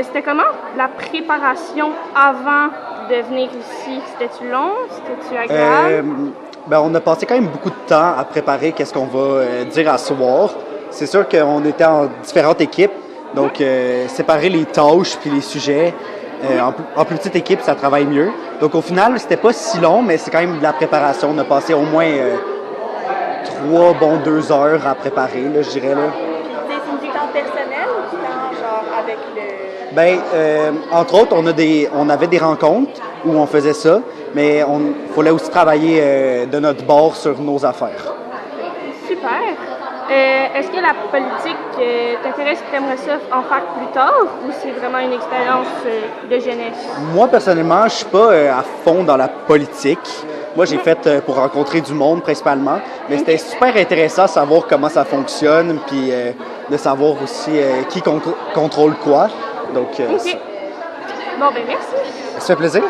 c'était comment la préparation avant de venir ici? C'était-tu long? C'était-tu agréable? On a passé quand même beaucoup de temps à préparer qu'est-ce qu'on va dire à soir. C'est sûr qu'on était en différentes équipes, donc séparer les tâches puis les sujets. En plus petite équipe, ça travaille mieux. Donc au final, c'était pas si long, mais c'est quand même de la préparation. On a passé au moins 2 heures à préparer, là, je dirais. Là. C'est du temps personnel ou du temps genre avec le... Entre autres, on avait des rencontres où on faisait ça, mais on fallait aussi travailler de notre bord sur nos affaires. Super. Est-ce que la politique t'intéresse et t'aimerais ça en faire plus tard ou c'est vraiment une expérience de jeunesse? Moi, personnellement, je suis pas à fond dans la politique. Moi, j'ai fait pour rencontrer du monde principalement, mais c'était super intéressant de savoir comment ça fonctionne, puis de savoir aussi qui contrôle quoi. Donc, OK. Bon, ben merci. Ça fait plaisir.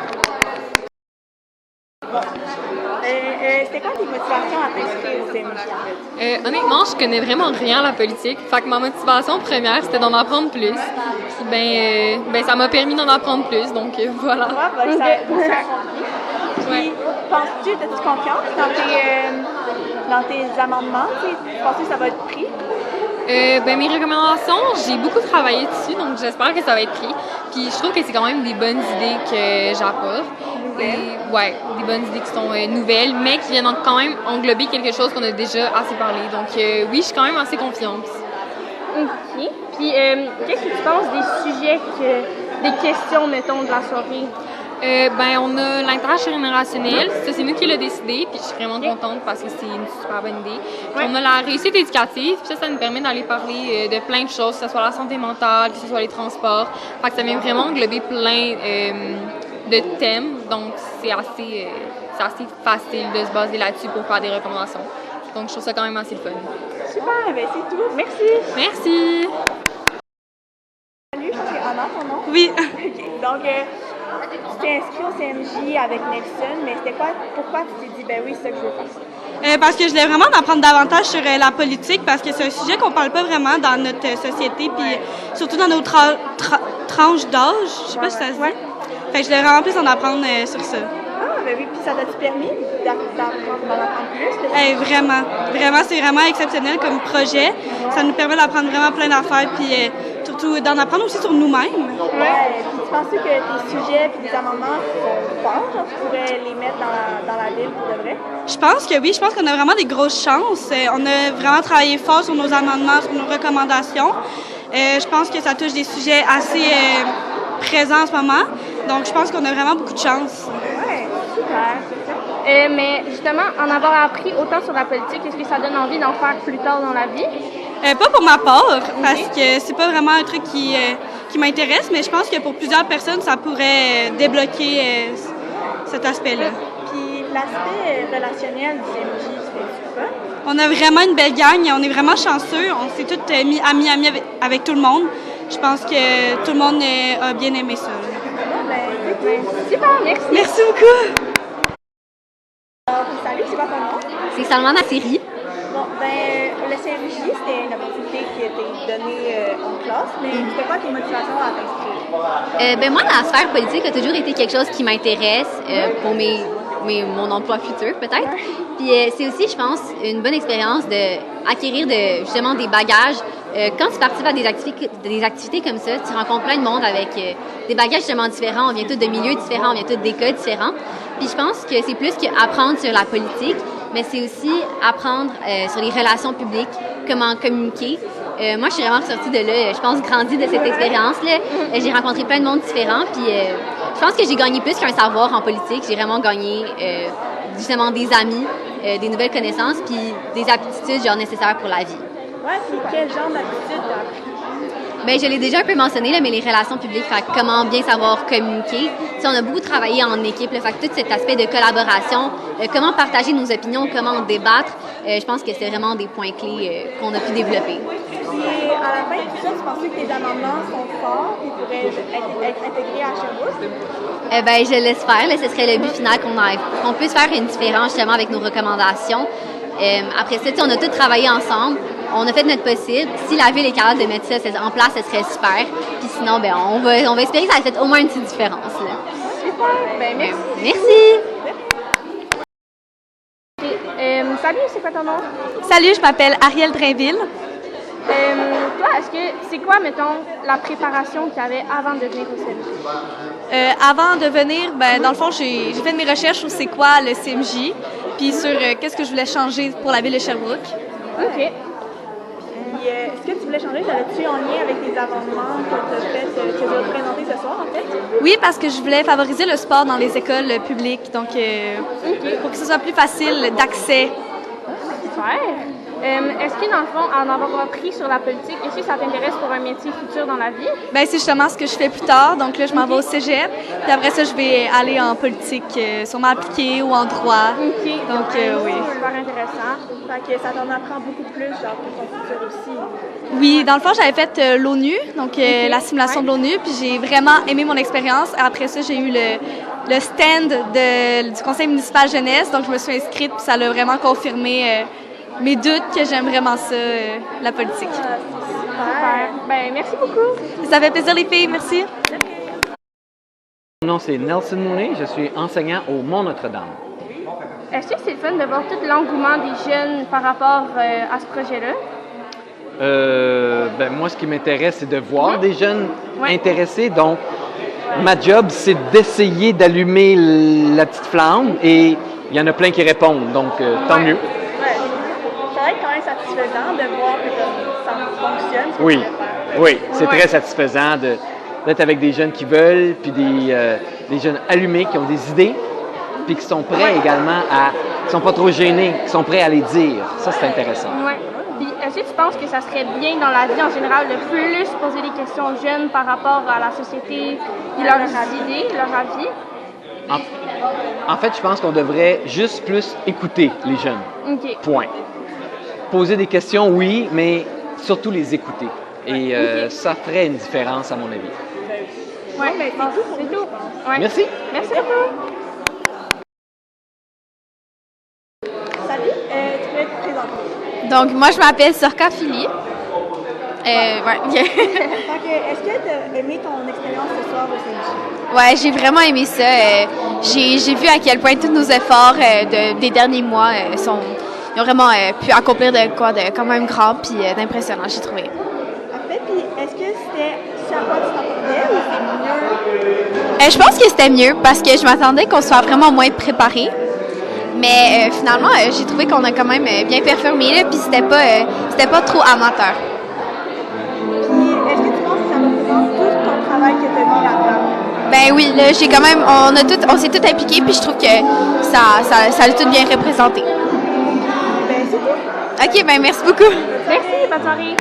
C'était quoi tes motivations à t'inscrire au CMJ? Honnêtement, je connais vraiment rien à la politique. Fait que ma motivation première, c'était d'en apprendre plus. Puis ça m'a permis d'en apprendre plus, donc voilà. Ouais, Puis, penses-tu, as-tu confiance dans tes amendements? Penses-tu que ça va être pris? Mes recommandations, j'ai beaucoup travaillé dessus, donc j'espère que ça va être pris. Puis je trouve que c'est quand même des bonnes idées que j'apporte. Des bonnes idées qui sont nouvelles, mais qui viennent quand même englober quelque chose qu'on a déjà assez parlé. Donc oui, je suis quand même assez confiante. OK. Puis qu'est-ce que tu penses des sujets, des questions, mettons, de la soirée? On a l'intergénérationnel, ça c'est nous qui l'a décidé, puis je suis vraiment contente parce que c'est une super bonne idée. Puis on a la réussite éducative, puis ça nous permet d'aller parler de plein de choses, que ce soit la santé mentale, que ce soit les transports. Fait que ça vient vraiment englober plein de thèmes, donc c'est assez facile de se baser là-dessus pour faire des recommandations. Donc je trouve ça quand même assez fun. Super, ben c'est tout. Merci. Merci. Salut, je pense que c'est Anna, ton nom? Oui. OK. Donc, tu t'es inscrit au CMJ avec Nelson, mais pourquoi tu t'es dit, ben oui, c'est ça que je veux faire? Parce que je voulais vraiment apprendre davantage sur la politique, parce que c'est un sujet qu'on parle pas vraiment dans notre société, puis surtout dans nos tranches d'âge. Je sais pas si ça se dit. Fait que je voulais vraiment plus en apprendre sur ça. Ah, ben oui, puis ça t'a-tu permis d'en apprendre plus? Vraiment, c'est vraiment exceptionnel comme projet. Ça nous permet d'apprendre vraiment plein d'affaires, puis surtout d'en apprendre aussi sur nous-mêmes. Ouais, puis tu penses que tes sujets et tes amendements sont forts, genre tu pourrais les mettre dans la ville pour de vrai? Je pense que oui, je pense qu'on a vraiment des grosses chances. On a vraiment travaillé fort sur nos amendements, sur nos recommandations. Je pense que ça touche des sujets assez présents en ce moment. Donc, je pense qu'on a vraiment beaucoup de chance. Ouais, super. Mais justement, en avoir appris autant sur la politique, est-ce que ça donne envie d'en faire plus tard dans la vie? Pas pour ma part, parce que c'est pas vraiment un truc qui m'intéresse, mais je pense que pour plusieurs personnes, ça pourrait débloquer cet aspect-là. Puis l'aspect relationnel du CMJ, c'était super. On a vraiment une belle gang, on est vraiment chanceux, on s'est tous mis amis avec tout le monde. Je pense que tout le monde a bien aimé ça. Super, merci. Merci beaucoup. Salut, c'est quoi ton nom? C'est Salman Assiri. Bon, le CMJ, c'était une opportunité qui a été donnée en classe, mais c'était quoi tes motivations à t'inscrire? Moi, la sphère politique a toujours été quelque chose qui m'intéresse pour mon emploi futur, peut-être. Puis c'est aussi, je pense, une bonne expérience d'acquérir justement des bagages. Quand tu participes à des activités comme ça, tu rencontres plein de monde avec des bagages justement différents. On vient tous de milieux différents, on vient tous d'écoles différents. Puis je pense que c'est plus qu'apprendre sur la politique, mais c'est aussi apprendre sur les relations publiques, comment communiquer. Moi, je suis vraiment sortie de là, je pense, grandie de cette expérience-là. J'ai rencontré plein de monde différents, puis je pense que j'ai gagné plus qu'un savoir en politique. J'ai vraiment gagné justement des amis, des nouvelles connaissances, puis des aptitudes genre nécessaires pour la vie. Ouais, puis quel genre d'aptitude t'as appris? Bien, je l'ai déjà un peu mentionné, là, mais les relations publiques, fait comment bien savoir communiquer. T'sais, on a beaucoup travaillé en équipe, là, fait tout cet aspect de collaboration, comment partager nos opinions, comment débattre, je pense que c'est vraiment des points clés qu'on a pu développer. Puis à la fin de tout ça, tu penses que tes amendements sont forts et pourraient être intégrés à Sherbrooke? Je l'espère. Ce serait le but final qu'on puisse faire une différence justement avec nos recommandations. Après ça, on a tous travaillé ensemble. on a fait notre possible. Si la ville est capable de mettre ça en place, ce serait super. Puis sinon, ben, on va espérer que ça fait au moins une petite différence. Là. Super. Ben, merci. Merci. Salut, c'est quoi ton nom? Salut, je m'appelle Ariel Drainville. Toi, c'est quoi, mettons, la préparation qu'il y avait avant de venir au CMJ? Avant de venir, ben, dans le fond, j'ai fait mes recherches sur c'est quoi le CMJ, puis sur qu'est-ce que je voulais changer pour la ville de Sherbrooke. OK. Puis, est-ce que tu voulais changer? T'avais-tu en lien avec les amendements que tu as présentés ce soir, en fait? Oui, parce que je voulais favoriser le sport dans les écoles publiques, donc pour que ce soit plus facile d'accès. Super. Est-ce que, dans le fond, en avoir appris sur la politique, est-ce que ça t'intéresse pour un métier futur dans la vie? Ben, c'est justement ce que je fais plus tard. Donc là, je m'en vais au cégep. Puis après ça, je vais aller en politique, sûrement appliquée ou en droit. OK. Donc, oui. C'est super intéressant. Fait que ça t'en apprend beaucoup plus, genre, pour ton futur aussi. Oui, dans le fond, j'avais fait l'ONU, donc la simulation de l'ONU, puis j'ai vraiment aimé mon expérience. Après ça, j'ai eu le stand du conseil municipal jeunesse, donc je me suis inscrite, puis ça l'a vraiment confirmé mes doutes que j'aime vraiment ça, la politique. Super. Ben, merci beaucoup. Ça fait plaisir, les filles. Merci. Mon nom, c'est Nelson Mooney. Je suis enseignant au Mont-Notre-Dame. Est-ce que c'est le fun de voir tout l'engouement des jeunes par rapport à ce projet-là? Ben, moi, ce qui m'intéresse, c'est de voir des jeunes intéressés. Donc, ma job, c'est d'essayer d'allumer la petite flamme et il y en a plein qui répondent. Donc, tant mieux. Ça va être quand même satisfaisant de voir que ça fonctionne. Oui, c'est très satisfaisant d'être avec des jeunes qui veulent, puis des jeunes allumés qui ont des idées, puis qui sont prêts également qui sont pas trop gênés, qui sont prêts à les dire. Ça, c'est intéressant. Oui. Puis, est-ce que tu penses que ça serait bien dans la vie en général de plus poser des questions aux jeunes par rapport à la société, et leurs idées, leur avis? En fait, je pense qu'on devrait juste plus écouter les jeunes. OK. Point. Poser des questions, oui, mais surtout les écouter. Et ça ferait une différence, à mon avis. Oui, mais c'est tout. Ouais. Merci. Merci beaucoup. Salut, tu peux te présenter. Donc, moi, je m'appelle Sorka Fili. Est-ce que tu as aimé ton expérience ce soir au CMJ? Ouais, j'ai vraiment aimé ça. J'ai vu à quel point tous nos efforts des derniers mois ils ont vraiment pu accomplir de quoi de quand même grand puis d'impressionnant, j'ai trouvé. Parfait. Puis, est-ce que c'était ce à quoi tu t'attendais ou c'est mieux? Je pense que c'était mieux parce que je m'attendais qu'on soit vraiment moins préparé. Mais finalement, j'ai trouvé qu'on a quand même bien performé là, puis c'était pas trop amateur. Puis, est-ce que tu penses que ça représente tout ton travail que tu as mis là-dedans? Ben oui, là, j'ai quand même, on s'est tout impliqué, puis je trouve que ça a tout bien représenté. Ben, c'est tout. OK, ben merci beaucoup. Merci, bonne soirée.